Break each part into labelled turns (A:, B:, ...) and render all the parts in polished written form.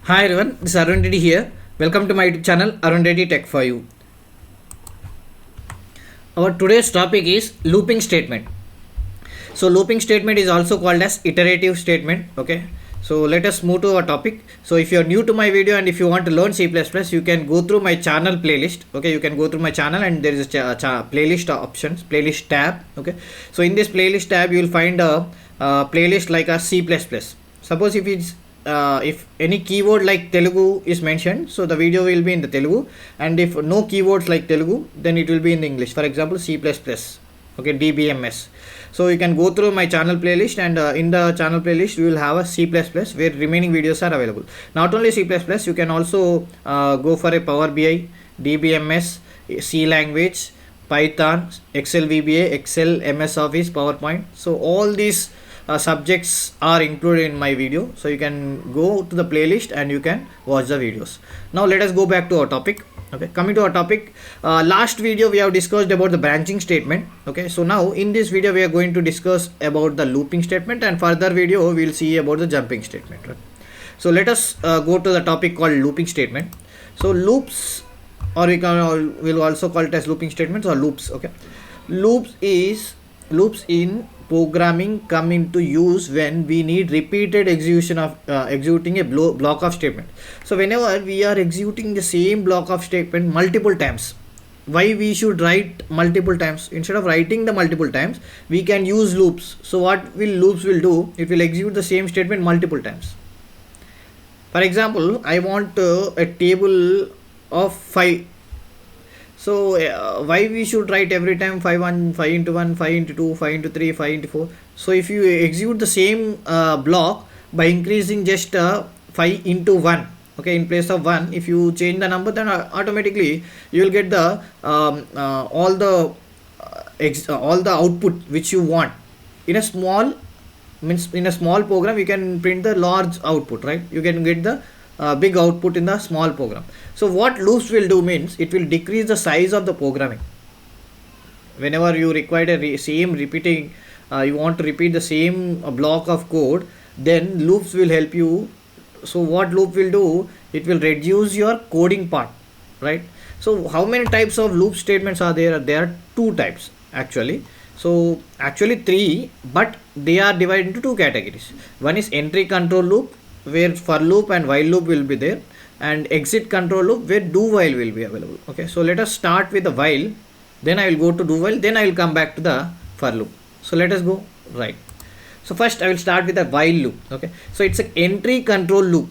A: Hi everyone, this is Arun Reddy here. Welcome to my YouTube channel Arun Reddy Tech for You. Our today's topic is looping statement. So looping statement is also called as iterative statement. Okay. So let us move to our topic. So if you are new to my video and if you want to learn C++, you can go through my channel playlist. Okay, you can go through my channel and there is a playlist options, playlist tab. Okay. So in this playlist tab, you will find a playlist like a C++. Suppose if any keyword like Telugu is mentioned, so the video will be in the Telugu, and if no keywords like Telugu, then it will be in the English. For example, C++, okay, DBMS. So you can go through my channel playlist, and in the channel playlist you will have a C++ where remaining videos are available. Not only C++, you can also go for a Power BI, DBMS, C language, Python, Excel VBA, Excel, MS Office, PowerPoint. So all these subjects are included in my video, so you can go to the playlist and you can watch the videos. Now let us go back to our topic. Okay, coming to our topic, last video we have discussed about the branching statement. Okay, so now in this video we are going to discuss about the looping statement, and further video we will see about the jumping statement. Right? So let us go to the topic called looping statement. So loops, or we'll also call it as looping statements or loops. Okay, loops in programming come into use when we need repeated execution of executing a block of statement. So whenever we are executing the same block of statement multiple times, why we should write multiple times? Instead of writing the multiple times, we can use loops. So what will loops will do? It will execute the same statement multiple times. For example, I want a table of 5. So why we should write every time 5 into 1, 5 into 2, 5 into 3, 5 into 4. So if you execute the same block by increasing just 5 into 1, okay, in place of 1, if you change the number, then automatically you will get the all the output which you want. In a small program, you can print the large output, right? You can get the big output in the small program. So what loops will do means it will decrease the size of the programming. Whenever you require you want to repeat the same block of code, then loops will help you. So what loop will do? It will reduce your coding part, right? So how many types of loop statements are there? There are 2 types actually. So actually 3, but they are divided into 2 categories. One is entry control loop, where for loop and while loop will be there, and exit control loop where do while will be available. Okay, so let us start with the while, then I will go to do while, then I will come back to the for loop. So let us go right. So first I will start with the while loop. Okay, so it's an entry control loop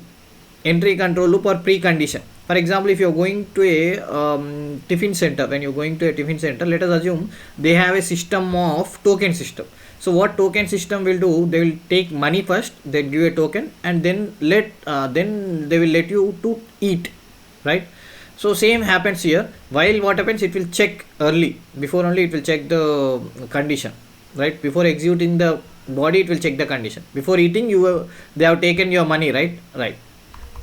A: or precondition. For example, if you are going to a tiffin center, when you are going to a tiffin center, let us assume they have a system of token system. So what token system will do? They will take money first, then give a token, and then they will let you to eat, right? So same happens here. While what happens? It will check early, before only it will check the condition, right? Before executing the body, it will check the condition. Before eating, they have taken your money, right? Right.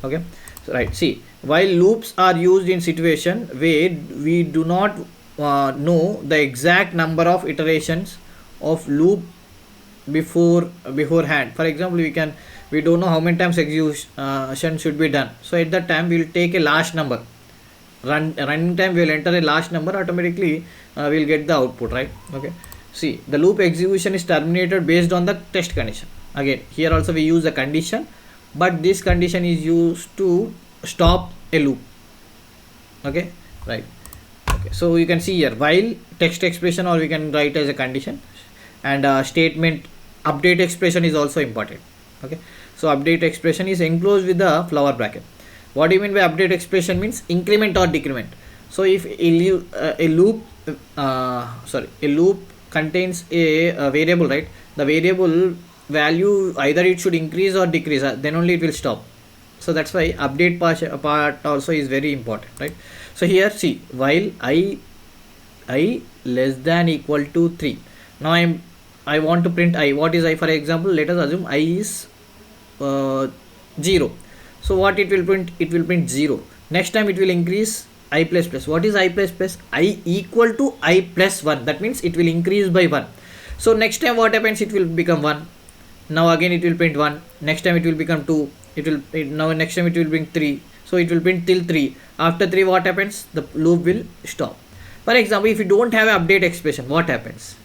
A: Okay. So, right. See, while loops are used in situation where we do not know the exact number of iterations of loop beforehand. For example, we don't know how many times execution should be done. So at that time, we will take a last number. Running time, we will enter a last number. Automatically, we will get the output, right? Okay. See, the loop execution is terminated based on the test condition. Again, here also we use the condition, but this condition is used to stop a loop. Okay, right. Okay, so you can see here while text expression, or we can write as a condition, and statement update expression is also important. Okay, so update expression is enclosed with the flower bracket. What do you mean by update expression? Means increment or decrement. So if a loop contains a variable, right? The variable value, either it should increase or decrease, then only it will stop. So that's why update part also is very important, right? So here see, while I less than equal to 3. Now I want to print I. What is I? For example, let us assume I is 0. So what it will print? It will print 0. Next time it will increase I plus plus. What is I plus plus? I equal to I plus 1. That means it will increase by 1. So next time what happens? It will become 1. Now again it will print 1. Next time it will become 2. now next time it will bring 3, so it will print till 3. After 3, what happens? The loop will stop. For example, if you don't have an update expression, what happens?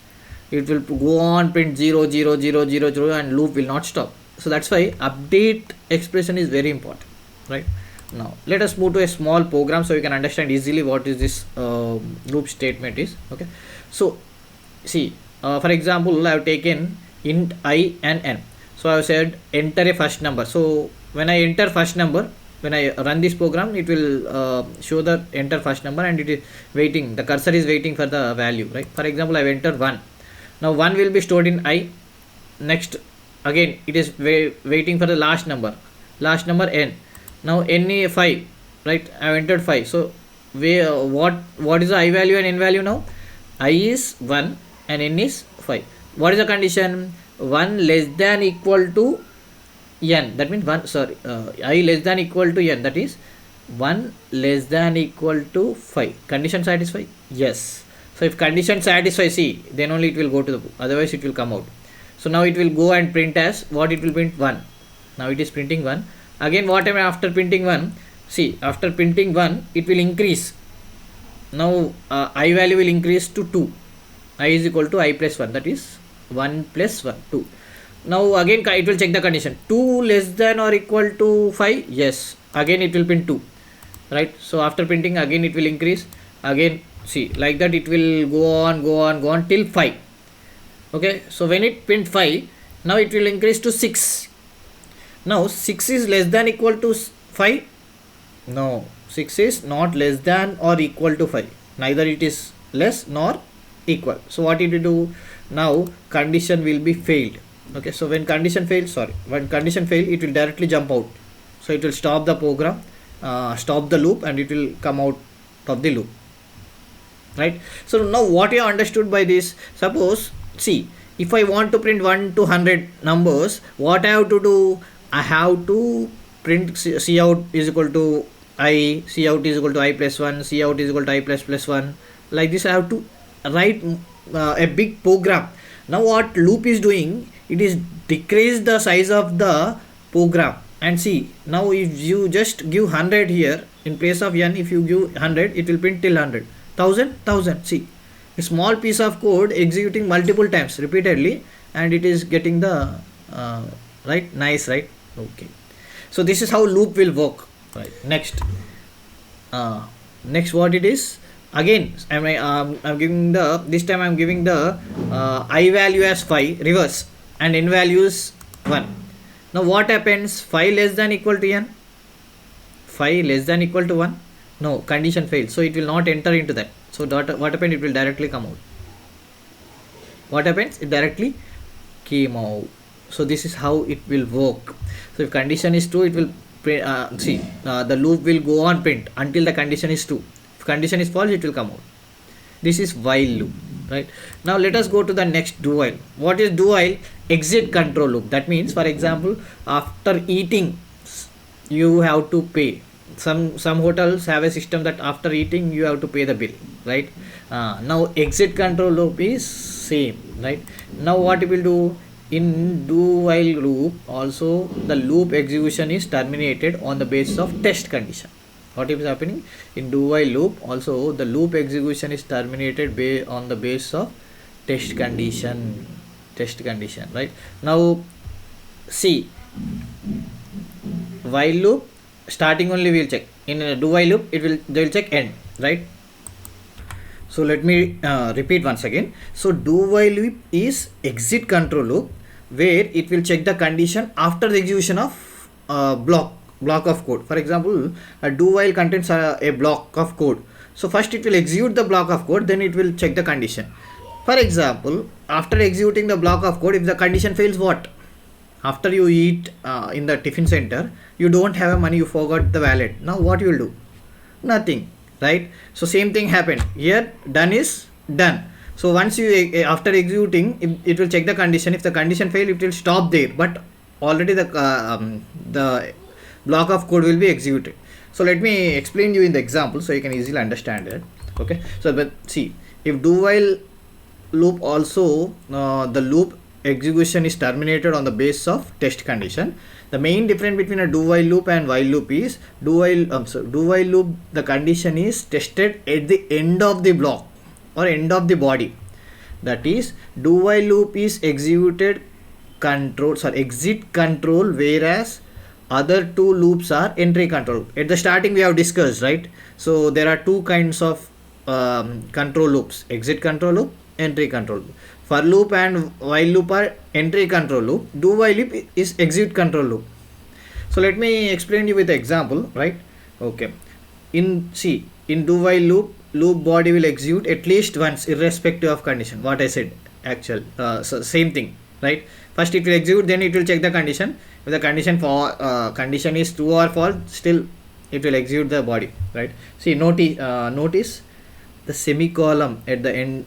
A: It will go on print 0 0 0 0 0 and loop will not stop. So that's why update expression is very important, right? Now let us move to a small program so you can understand easily what is this loop statement is. Okay, so see, for example, I have taken int I and n. So I have said enter a first number. So when I enter first number, when I run this program, it will show the enter first number, and it is waiting, the cursor is waiting for the value, right? For example, I have entered 1. Now 1 will be stored in I. Next again it is waiting for the last number n. Now n is 5, right? I have entered 5. So what is the I value and n value now? I is 1 and n is 5. What is the condition? 1 less than equal to n. That means I less than equal to n. That is 1 less than equal to 5. Condition satisfied? Yes. So if condition satisfies, see, then only it will go to the book. Otherwise it will come out. So now it will go and print as what? It will print 1. Now it is printing 1. Again, what time after printing 1? See, after printing 1, it will increase. Now I value will increase to 2. I is equal to I plus 1. That is 1 plus 1, 2. Now again it will check the condition. 2 less than or equal to 5? Yes. Again it will print 2. Right? So after printing, again it will increase. Again, see, like that it will go on till 5. Okay. So when it print 5, now it will increase to 6. Now 6 is less than equal to 5? No. 6 is not less than or equal to 5. Neither it is less nor equal. So what it will do? Now condition will be failed. Okay, so when condition fails, it will directly jump out. So it will stop the program, stop the loop, and it will come out of the loop, right? So now what you understood by this? Suppose, see, if I want to print 1 to 100 numbers, what I have to do? I have to print cout is equal to I, cout is equal to I plus 1, cout is equal to I plus 1. Like this I have to write a big program. Now what loop is doing? It is decrease the size of the program. And see, now if you just give 100 here, in place of n, if you give 100, it will print till 100. 1000. See, a small piece of code executing multiple times repeatedly, and it is getting the right. Nice, right? Okay. So this is how loop will work. Right. Next what it is? Again, I'm giving the, this time I'm giving the I value as 5 reverse, and n value is 1. Now what happens? 5 less than equal to n? 5 less than equal to 1? No, condition fails. So it will not enter into that. So what happened? It will directly come out. What happens? It directly came out. So this is how it will work. So if condition is true, it will the loop will go on print until the condition is true. If condition is false, it will come out. This is while loop, right? Now let us go to the next do while. What is do while? Exit control loop. That means, for example, after eating, you have to pay. Some hotels have a system that after eating you have to pay the bill, right? Now exit control loop is same, right? Now what it will do? In do while loop also, the loop execution is terminated on the basis of test condition. What is happening? In do while loop also, the loop execution is terminated on the basis of test condition, right? Now see, while loop starting only we will check. In a do while loop, they will check end, right? So let me repeat once again. So do while loop is exit control loop, where it will check the condition after the execution of block of code. For example, a do while contains a block of code. So first it will execute the block of code, then it will check the condition. For example, after executing the block of code, if the condition fails, what? After you eat in the tiffin center, you don't have money, you forgot the wallet. Now what you will do? Nothing, right? So same thing happened here. Done is done. So once you after executing, it will check the condition. If the condition fail, it will stop there. But already the block of code will be executed. So let me explain you in the example so you can easily understand it. Okay. So but see, if do while loop also the loop execution is terminated on the basis of test condition. The main difference between a do while loop and while loop is do while loop, the condition is tested at the end of the block or end of the body. That is, do while loop is exit control, whereas other two loops are entry control. At the starting we have discussed, right? So there are two kinds of control loops: exit control loop, entry control loop. For loop and while loop are entry control loop. Do while loop is exit control loop. So let me explain you with the example, right? Okay. In do while loop body will execute at least once irrespective of condition. What I said actual, so same thing, right? First it will execute, then it will check the condition. If the condition is true or false, still it will execute the body, right? See, notice the semicolon at the end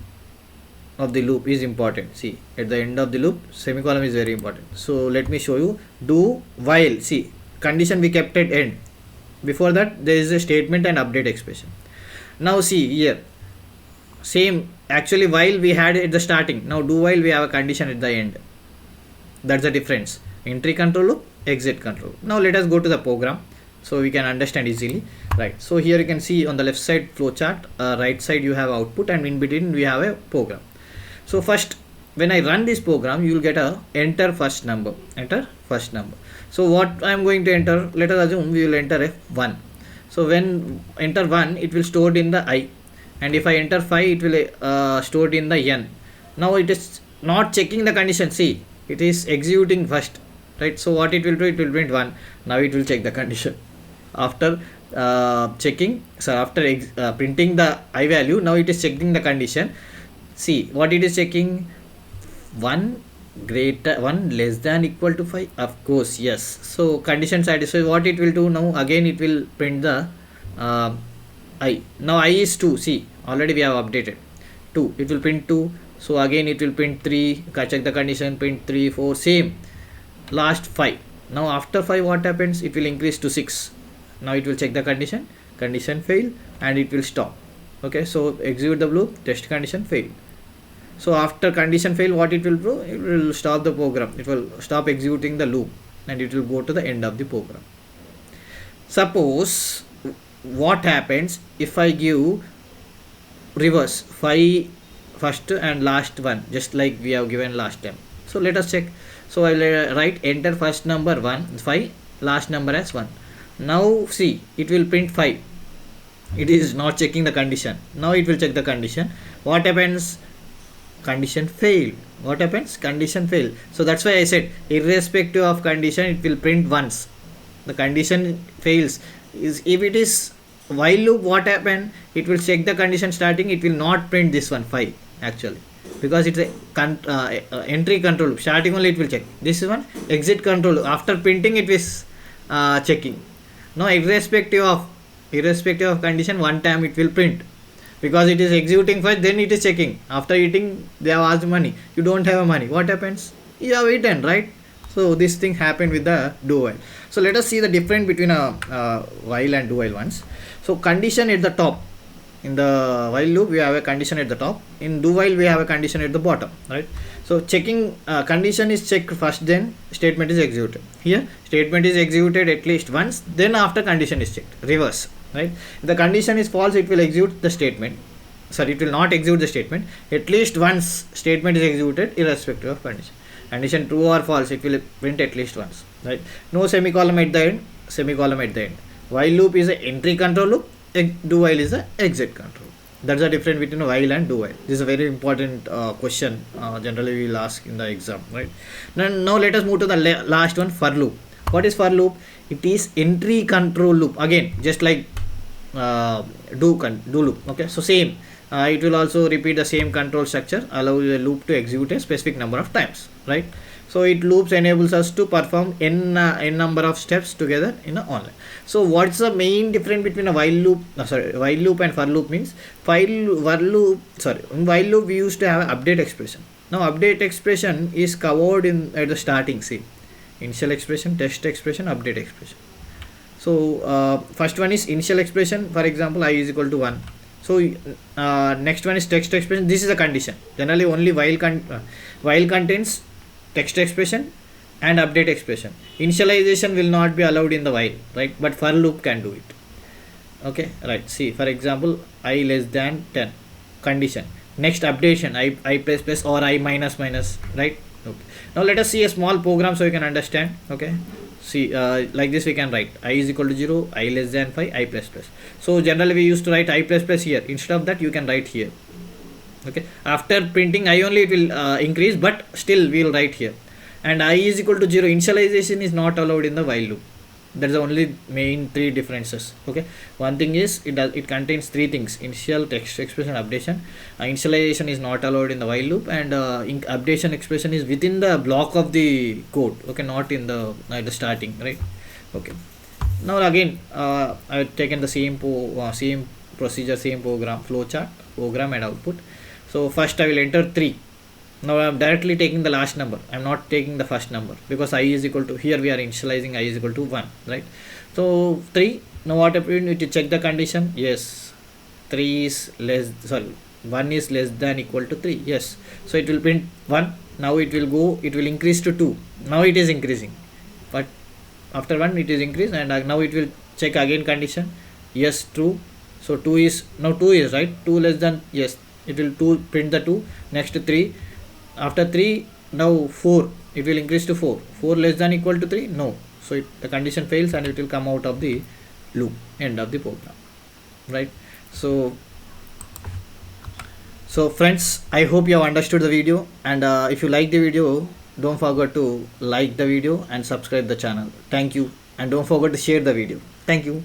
A: of the loop is important. See, at the end of the loop, semicolon is very important. So let me show you. Do while, see, condition we kept at end. Before that there is a statement and update expression. Now see here, same, actually while we had at the starting, now do while we have a condition at the end. That's the difference. Entry control loop, exit control. Now let us go to the program so we can understand easily, right? So here you can see on the left side flowchart, right side you have output, and in between we have a program. So first, when I run this program, you will get a enter first number. So what I am going to enter, let us assume we will enter a 1. So when enter 1, it will stored in the I, and if I enter 5, it will stored in the N. Now it is not checking the condition. See, it is executing first, right? So what it will do, it will print 1. Now it will check the condition after printing the I value. Now it is checking the condition. See what it is checking: 1 less than equal to 5. Of course, yes. So condition satisfied. What it will do now, again it will print the I. Now I is 2. See, already we have updated 2. It will print 2. So again it will print 3. Check the condition, print 3, 4, same. Last 5. Now after 5, what happens? It will increase to 6. Now it will check the condition fail, and it will stop. Okay, so execute the loop, test condition fail. So after condition fail, what it will do? It will stop the program. It will stop executing the loop, and it will go to the end of the program. Suppose what happens if I give reverse 5 first and last one, just like we have given last time. So let us check. So I will write enter first number 5, last number as 1. Now see, it will print 5. It is not checking the condition. Now it will check the condition. What happens? Condition failed. What happens? Condition failed. So that's why I said irrespective of condition, it will print once. The condition fails. If it is while loop, what happened? It will check the condition starting. It will not print this one 5 actually, because it's a entry control loop. Starting only it will check. This is one exit control loop. After printing it is checking. Now irrespective of condition, one time it will print, because it is executing first, then it is checking. After eating, they have asked money. You don't have money. What happens? You have eaten, right? So this thing happened with the do while. So let us see the difference between a while and do while once. So condition at the top. In the while loop we have a condition at the top. In do while we have a condition at the bottom, right? So checking condition is checked first, then statement is executed. Here statement is executed at least once, then after condition is checked. Reverse, right? If the condition is false, it will execute the statement. Sorry, it will not execute the statement. At least once statement is executed irrespective of condition. Condition true or false, it will print at least once, right? No semicolon at the end, semicolon at the end. While loop is an entry control loop, do while is the exit control. That's the difference between while and do while. This is a very important question. Generally we will ask in the exam, right? Now let us move to the last one, for loop. What is for loop? It is entry control loop. Again, just like do loop. Okay, so same. It will also repeat the same control structure, allow the loop to execute a specific number of times, right? So it loops enables us to perform n number of steps together in a online. So what's the main difference between a while loop? While loop and for loop means in while loop we used to have an update expression. Now update expression is covered at the starting. See, initial expression, test expression, update expression. So first one is initial expression. For example, I is equal to 1. So next one is text expression. This is a condition. Generally only while contains text expression and update expression. Initialization will not be allowed in the while, right? But for loop can do it. Okay, right. See, for example, I less than 10 condition. Next updation, I plus plus or I minus minus, right? Okay. Now let us see a small program so you can understand. Okay, see, like this we can write I is equal to 0, I less than 5, I plus plus. So generally we used to write I plus plus here. Instead of that, you can write here. Okay, after printing I only, it will increase, but still we will write here. And I is equal to 0, initialization is not allowed in the while loop. That's the only main three differences. Okay, one thing is it contains three things: initial, text expression, updation. Initialization is not allowed in the while loop, and updation expression is within the block of the code. Okay, not in the the starting, right? Okay, now again I've taken the same procedure, same program, flowchart, program and output. So first I will enter 3. Now I am directly taking the last number. I am not taking the first number because I is equal to, here we are initializing I is equal to 1, right? So 3. Now what I need to check the condition. Yes, 3 is less, sorry, 1 is less than equal to 3. Yes, so it will print 1. Now it will go, it will increase to 2. Now it is increasing, but after 1 it is increased, and now it will check again condition. Yes, true. So 2 is, now 2 is right, 2 less than, yes, it will 2 print the 2. Next 3. After 3, now 4, it will increase to 4. 4 less than equal to 3, no. So the condition fails and it will come out of the loop, end of the program, right? So friends, I hope you have understood the video, and if you like the video, don't forget to like the video and subscribe the channel. Thank you, and don't forget to share the video. Thank you.